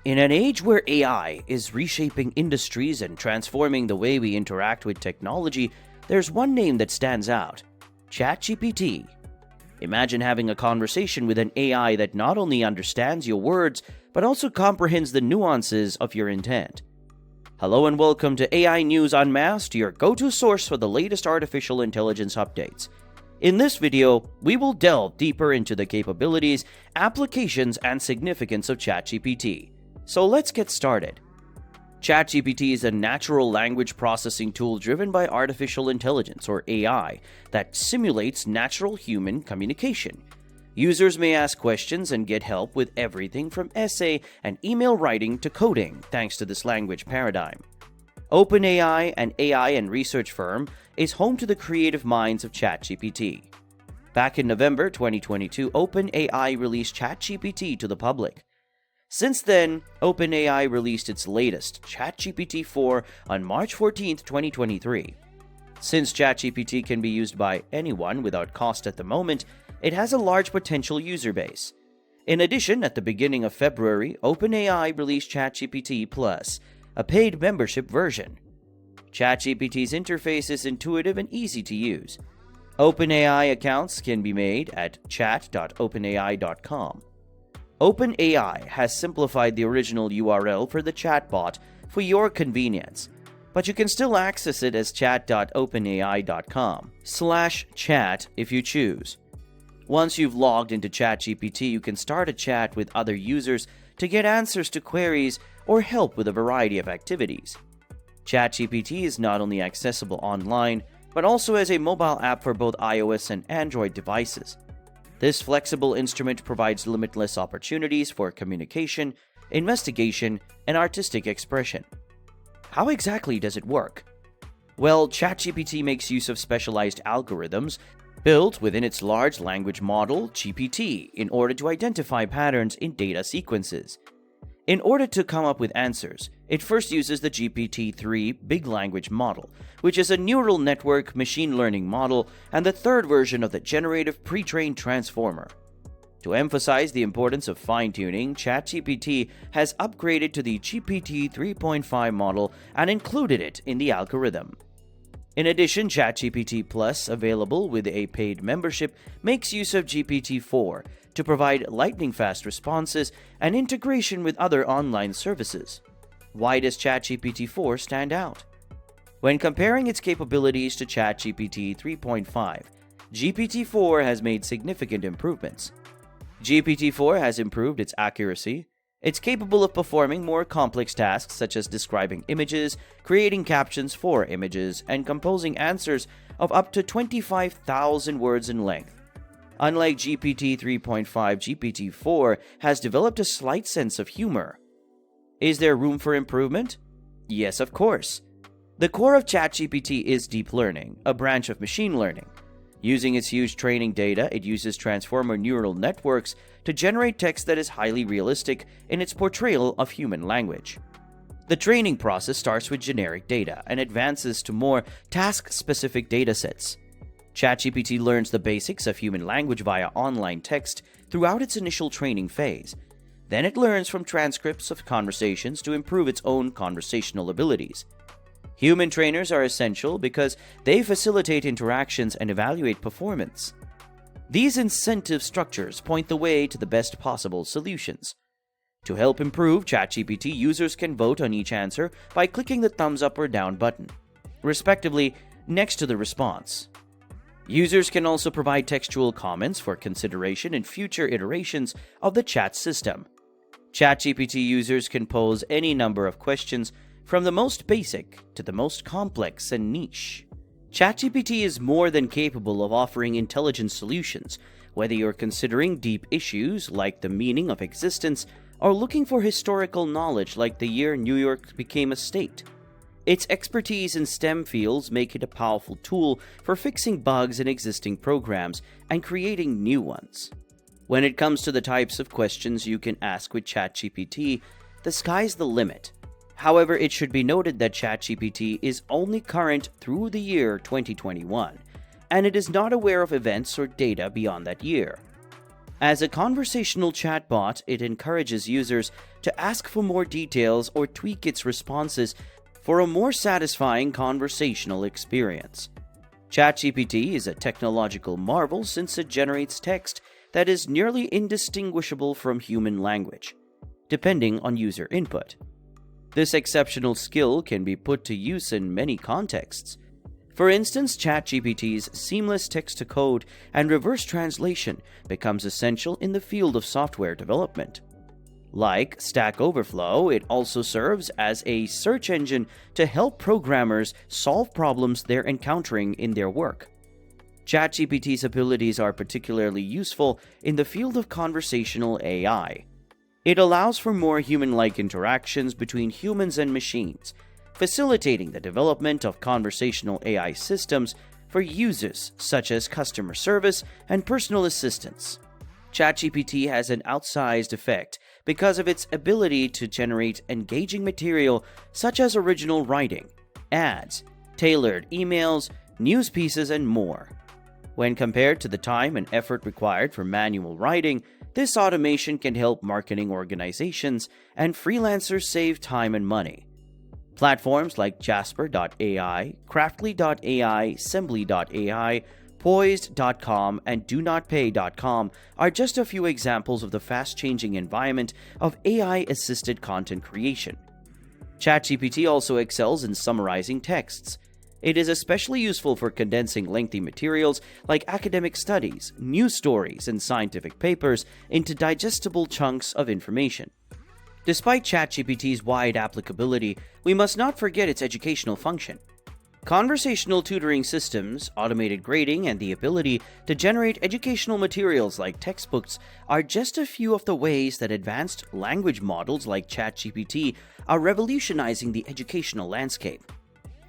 In an age where AI is reshaping industries and transforming the way we interact with technology, there's one name that stands out: ChatGPT. Imagine having a conversation with an AI that not only understands your words, but also comprehends the nuances of your intent. Hello and welcome to AI News Unmasked, your go-to source for the latest artificial intelligence updates. In this video, we will delve deeper into the capabilities, applications, and significance of ChatGPT. So let's get started. ChatGPT is a natural language processing tool driven by artificial intelligence, or AI, that simulates natural human communication. Users may ask questions and get help with everything from essay and email writing to coding, thanks to this language paradigm. OpenAI, an AI and research firm, is home to the creative minds of ChatGPT. Back in November 2022, OpenAI released ChatGPT to the public. Since then, OpenAI released its latest, ChatGPT 4, on March 14, 2023. Since ChatGPT can be used by anyone without cost at the moment, it has a large potential user base. In addition, at the beginning of February, OpenAI released ChatGPT Plus, a paid membership version. ChatGPT's interface is intuitive and easy to use. OpenAI accounts can be made at chat.openai.com. OpenAI has simplified the original URL for the chatbot for your convenience, but you can still access it as chat.openai.com/chat if you choose. Once you've logged into ChatGPT, you can start a chat with other users to get answers to queries or help with a variety of activities. ChatGPT is not only accessible online, but also as a mobile app for both iOS and Android devices. This flexible instrument provides limitless opportunities for communication, investigation, and artistic expression. How exactly does it work? Well, ChatGPT makes use of specialized algorithms built within its large language model, GPT, in order to identify patterns in data sequences. In order to come up with answers, it first uses the GPT-3 big language model, which is a neural network machine learning model and the third version of the generative pre-trained transformer. To emphasize the importance of fine-tuning, ChatGPT has upgraded to the GPT 3.5 model and included it in the algorithm. In addition, ChatGPT Plus, available with a paid membership, makes use of GPT-4 to provide lightning-fast responses and integration with other online services. Why does ChatGPT 4 stand out? When comparing its capabilities to ChatGPT 3.5, GPT-4 has made significant improvements. GPT-4 has improved its accuracy. It's capable of performing more complex tasks such as describing images, creating captions for images, and composing answers of up to 25,000 words in length. Unlike GPT 3.5, GPT-4 has developed a slight sense of humor. Is there room for improvement? Yes, of course. The core of ChatGPT is deep learning, a branch of machine learning. Using its huge training data, it uses transformer neural networks to generate text that is highly realistic in its portrayal of human language. The training process starts with generic data and advances to more task-specific datasets. ChatGPT learns the basics of human language via online text throughout its initial training phase. Then it learns from transcripts of conversations to improve its own conversational abilities. Human trainers are essential because they facilitate interactions and evaluate performance. These incentive structures point the way to the best possible solutions. To help improve ChatGPT, users can vote on each answer by clicking the thumbs up or down button, respectively, next to the response. Users can also provide textual comments for consideration in future iterations of the chat system. ChatGPT users can pose any number of questions, from the most basic to the most complex and niche. ChatGPT is more than capable of offering intelligent solutions, whether you're considering deep issues like the meaning of existence or looking for historical knowledge like the year New York became a state. Its expertise in STEM fields make it a powerful tool for fixing bugs in existing programs and creating new ones. When it comes to the types of questions you can ask with ChatGPT, the sky's the limit. However, it should be noted that ChatGPT is only current through the year 2021, and it is not aware of events or data beyond that year. As a conversational chatbot, it encourages users to ask for more details or tweak its responses for a more satisfying conversational experience. ChatGPT is a technological marvel since it generates text that is nearly indistinguishable from human language, depending on user input. This exceptional skill can be put to use in many contexts. For instance, ChatGPT's seamless text-to-code and reverse translation becomes essential in the field of software development. Like Stack Overflow, it also serves as a search engine to help programmers solve problems they're encountering in their work. ChatGPT's abilities are particularly useful in the field of conversational AI. It allows for more human-like interactions between humans and machines, facilitating the development of conversational AI systems for uses such as customer service and personal assistance. ChatGPT has an outsized effect because of its ability to generate engaging material such as original writing, ads, tailored emails, news pieces, and more. When compared to the time and effort required for manual writing, this automation can help marketing organizations and freelancers save time and money. Platforms like Jasper.ai, Craftly.ai, Sembly.ai, Poised.com, and DoNotPay.com are just a few examples of the fast-changing environment of AI-assisted content creation. ChatGPT also excels in summarizing texts. It is especially useful for condensing lengthy materials like academic studies, news stories, and scientific papers into digestible chunks of information. Despite ChatGPT's wide applicability, we must not forget its educational function. Conversational tutoring systems, automated grading, and the ability to generate educational materials like textbooks are just a few of the ways that advanced language models like ChatGPT are revolutionizing the educational landscape.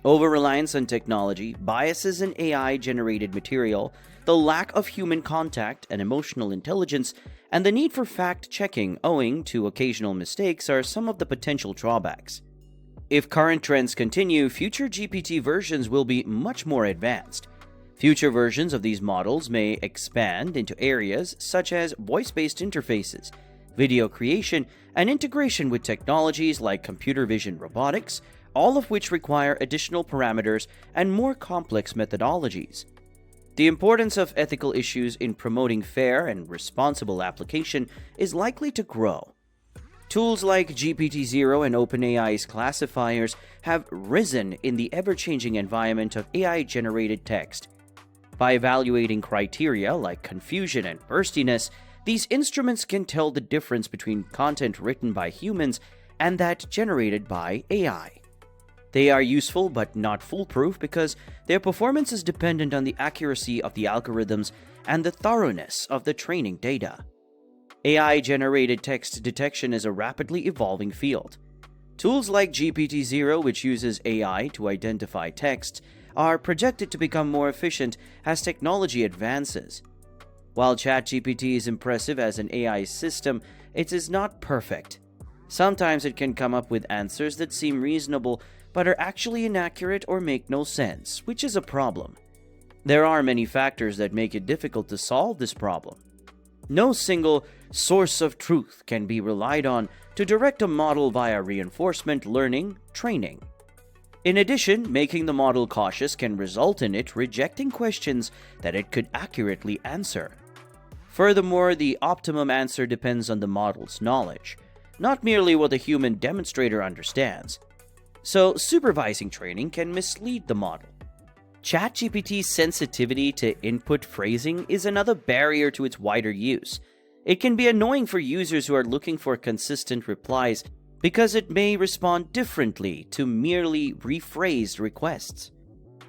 Over-reliance on technology, biases in AI-generated material, the lack of human contact and emotional intelligence, and the need for fact-checking owing to occasional mistakes are some of the potential drawbacks. If current trends continue, future GPT versions will be much more advanced. Future versions of these models may expand into areas such as voice-based interfaces, video creation, and integration with technologies like computer vision robotics, all of which require additional parameters and more complex methodologies. The importance of ethical issues in promoting fair and responsible application is likely to grow. Tools like GPT-0 and OpenAI's classifiers have risen in the ever-changing environment of AI-generated text. By evaluating criteria like confusion and burstiness, these instruments can tell the difference between content written by humans and that generated by AI. They are useful but not foolproof because their performance is dependent on the accuracy of the algorithms and the thoroughness of the training data. AI-generated text detection is a rapidly evolving field. Tools like GPT-0, which uses AI to identify text, are projected to become more efficient as technology advances. While ChatGPT is impressive as an AI system, it is not perfect. Sometimes it can come up with answers that seem reasonable but are actually inaccurate or make no sense, which is a problem. There are many factors that make it difficult to solve this problem. No single source of truth can be relied on to direct a model via reinforcement learning training. In addition, making the model cautious can result in it rejecting questions that it could accurately answer. Furthermore, the optimum answer depends on the model's knowledge, not merely what the human demonstrator understands. So, supervising training can mislead the model. ChatGPT's sensitivity to input phrasing is another barrier to its wider use. It can be annoying for users who are looking for consistent replies because it may respond differently to merely rephrased requests.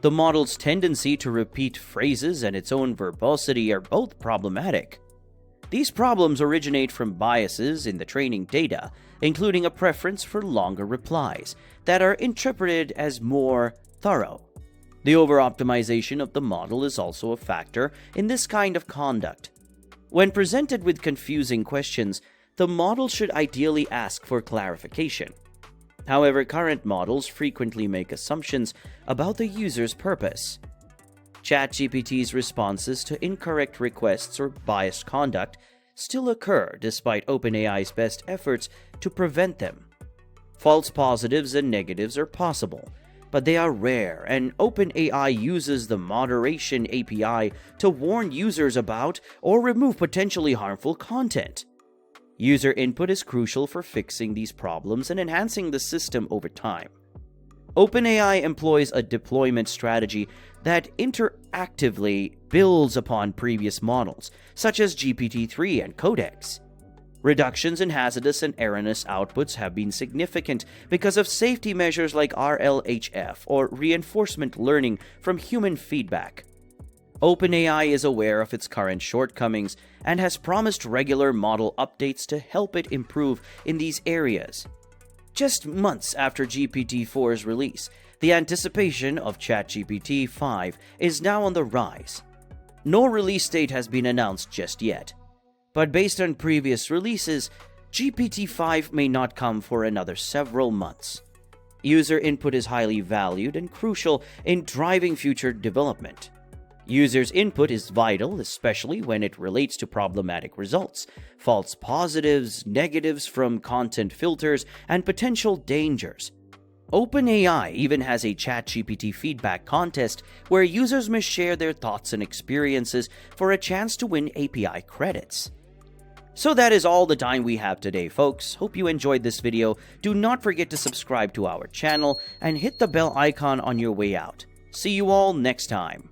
The model's tendency to repeat phrases and its own verbosity are both problematic. These problems originate from biases in the training data, including a preference for longer replies that are interpreted as more thorough. The over-optimization of the model is also a factor in this kind of conduct. When presented with confusing questions, the model should ideally ask for clarification. However, current models frequently make assumptions about the user's purpose. ChatGPT's responses to incorrect requests or biased conduct still occur despite OpenAI's best efforts to prevent them. False positives and negatives are possible, but they are rare, and OpenAI uses the moderation API to warn users about or remove potentially harmful content. User input is crucial for fixing these problems and enhancing the system over time. OpenAI employs a deployment strategy that interactively builds upon previous models, such as GPT-3 and Codex. Reductions in hazardous and erroneous outputs have been significant because of safety measures like RLHF or reinforcement learning from human feedback. OpenAI is aware of its current shortcomings and has promised regular model updates to help it improve in these areas. Just months after GPT-4's release, the anticipation of ChatGPT 5 is now on the rise. No release date has been announced just yet, but based on previous releases, GPT-5 may not come for another several months. User input is highly valued and crucial in driving future development. Users' input is vital, especially when it relates to problematic results, false positives, negatives from content filters, and potential dangers. OpenAI even has a ChatGPT feedback contest where users must share their thoughts and experiences for a chance to win API credits. So that is all the time we have today, folks. Hope you enjoyed this video. Do not forget to subscribe to our channel and hit the bell icon on your way out. See you all next time.